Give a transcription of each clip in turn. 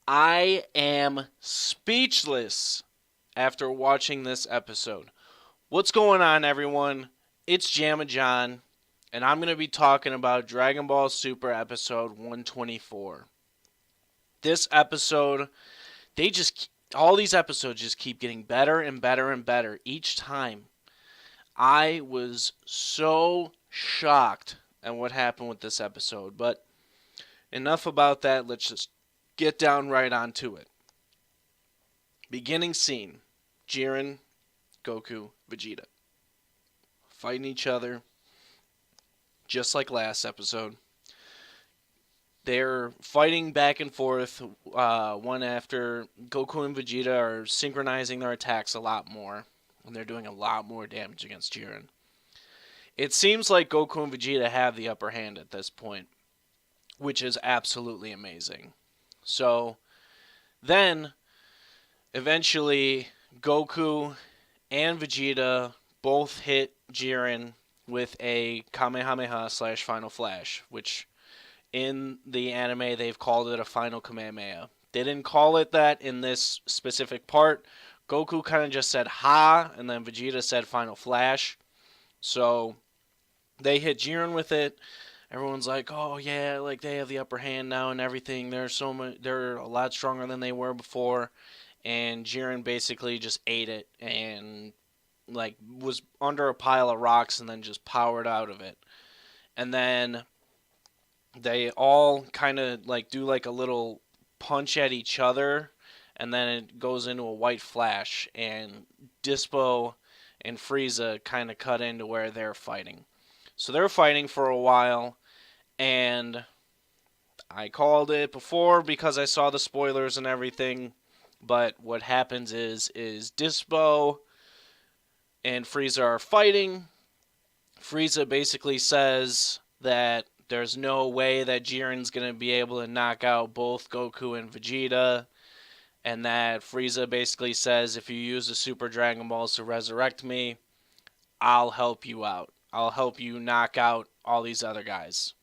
I am speechless after watching this episode. What's going on, everyone? It's JammaJohn, and I'm going to be talking about Dragon Ball Super episode 124. This episode, all these episodes just keep getting better and better and better each time. I was so shocked at what happened with this episode, but enough about that. Let's just get down right onto it. Beginning scene: Jiren, Goku, Vegeta fighting each other just like last episode. They're fighting back and forth, one after. Goku and Vegeta are synchronizing their attacks a lot more, and they're doing a lot more damage against Jiren. It seems like Goku and Vegeta have the upper hand at this point, which is absolutely amazing. So then, eventually, Goku and Vegeta both hit Jiren with a Kamehameha slash Final Flash, which in the anime they've called it a Final Kamehameha. They didn't call it that in this specific part. Goku kind of just said ha, and then Vegeta said Final Flash. So they hit Jiren with it. Everyone's like, "Oh yeah, like they have the upper hand now and everything. They're a lot stronger than they were before." And Jiren basically just ate it and like was under a pile of rocks and then just powered out of it. And then they all kind of like do like a little punch at each other, and then it goes into a white flash, and Dispo and Frieza kind of cut into where they're fighting. So they're fighting for a while, and I called it before because I saw the spoilers and everything. But what happens is Dispo and Frieza are fighting. Frieza basically says that there's no way that Jiren's going to be able to knock out both Goku and Vegeta, and that Frieza basically says, if you use the Super Dragon Balls to resurrect me, I'll help you out. I'll help you knock out all these other guys.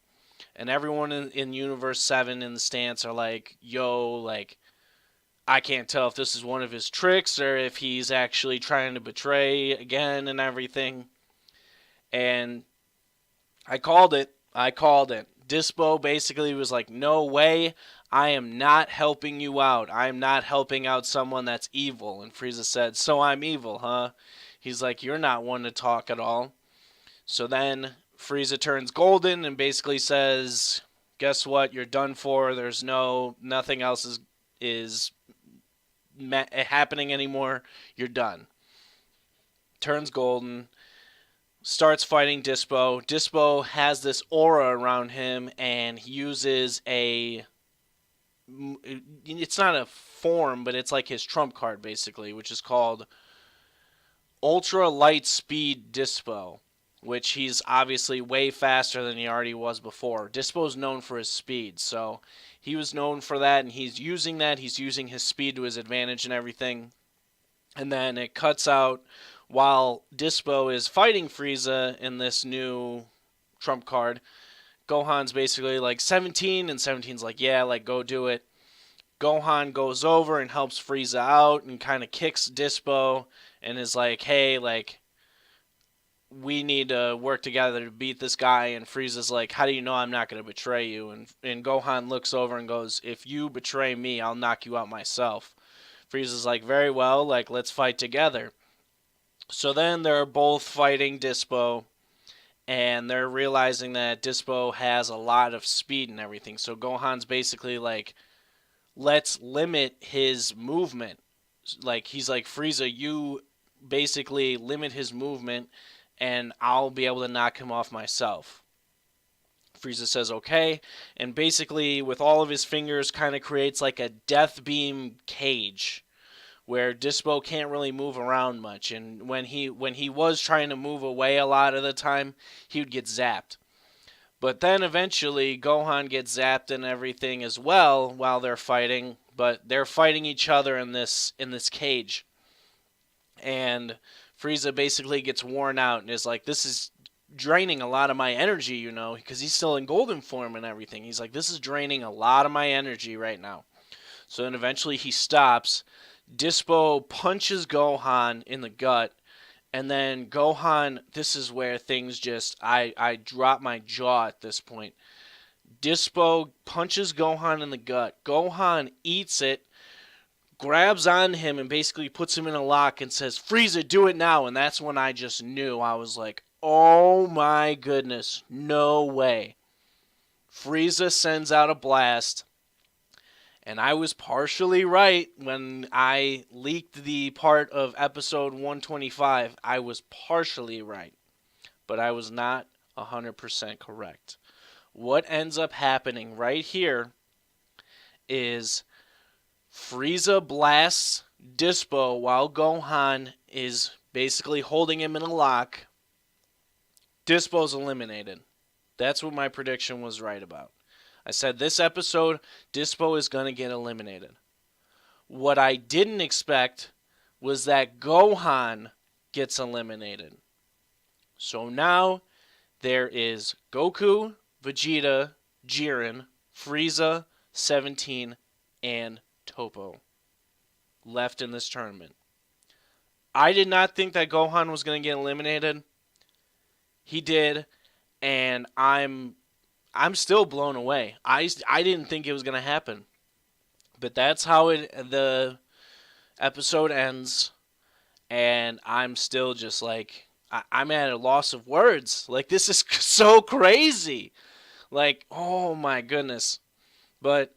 And everyone in Universe 7 in the stance are like, yo, like, I can't tell if this is one of his tricks or if he's actually trying to betray again and everything. And I called it. Dispo basically was like, no way. I am not helping you out. I am not helping out someone that's evil. And Frieza said, so I'm evil, huh? He's like, you're not one to talk at all. So then Frieza turns golden and basically says, guess what? You're done for. There's nothing else is happening anymore. You're done. Turns golden. Starts fighting Dispo. Dispo has this aura around him, and he uses a. It's not a form, but it's like his trump card, basically, which is called Ultra Light Speed Dispo, which he's obviously way faster than he already was before. Dispo's known for his speed, so he was known for that, and he's using that. He's using his speed to his advantage and everything. And then it cuts out while Dispo is fighting Frieza in this new trump card. Gohan's basically like 17, and 17's like, yeah, like go do it. Gohan goes over and helps Frieza out and kind of kicks Dispo and is like, hey, like, we need to work together to beat this guy. And Frieza's like, how do you know I'm not going to betray you? And Gohan looks over and goes, if you betray me, I'll knock you out myself. Frieza's like, very well, like, let's fight together. So then they're both fighting Dispo, and they're realizing that Dispo has a lot of speed and everything. So Gohan's basically like, let's limit his movement. Like, he's like, Frieza, you basically limit his movement, and I'll be able to knock him off myself. Frieza says okay, and basically with all of his fingers kind of creates like a death beam cage where Dispo can't really move around much, and when he was trying to move away a lot of the time, he would get zapped. But then eventually Gohan gets zapped and everything as well while they're fighting, but they're fighting each other in this cage. And Frieza basically gets worn out and is like, this is draining a lot of my energy, because he's still in golden form and everything. He's like, this is draining a lot of my energy right now. So then eventually he stops. Dispo punches Gohan in the gut. And then Gohan, this is where things just, I drop my jaw at this point. Dispo punches Gohan in the gut. Gohan eats it, grabs on him, and basically puts him in a lock and says, Frieza, do it now. And that's when I just knew. I was like, oh my goodness, no way. Frieza sends out a blast. And I was partially right when I leaked the part of episode 125. I was partially right, but I was not 100% correct. What ends up happening right here is Frieza blasts Dispo while Gohan is basically holding him in a lock. Dispo's eliminated. That's what my prediction was right about. I said this episode, Dispo is going to get eliminated. What I didn't expect was that Gohan gets eliminated. So now there is Goku, Vegeta, Jiren, Frieza, 17, and Toppo left in this tournament. I did not think that Gohan was going to get eliminated. He did, and I'm still blown away. I didn't think it was going to happen. But that's how the episode ends. And I'm still just like, I'm at a loss of words. Like, this is so crazy. Like, oh my goodness. But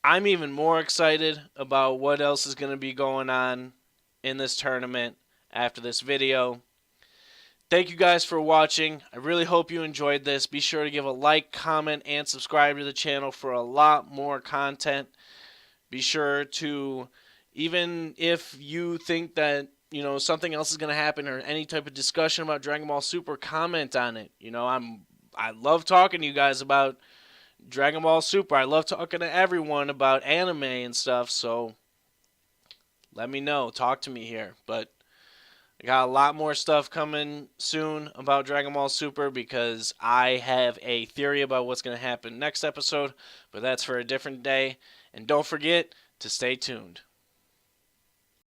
I'm even more excited about what else is going to be going on in this tournament after this video. Thank you guys for watching. I really hope you enjoyed this. Be sure to give a like, comment, and subscribe to the channel for a lot more content. Be sure to, even if you think that, something else is going to happen or any type of discussion about Dragon Ball Super, comment on it. I love talking to you guys about Dragon Ball Super. I love talking to everyone about anime and stuff, so let me know. Talk to me here. But I got a lot more stuff coming soon about Dragon Ball Super because I have a theory about what's going to happen next episode, but that's for a different day. And don't forget to stay tuned.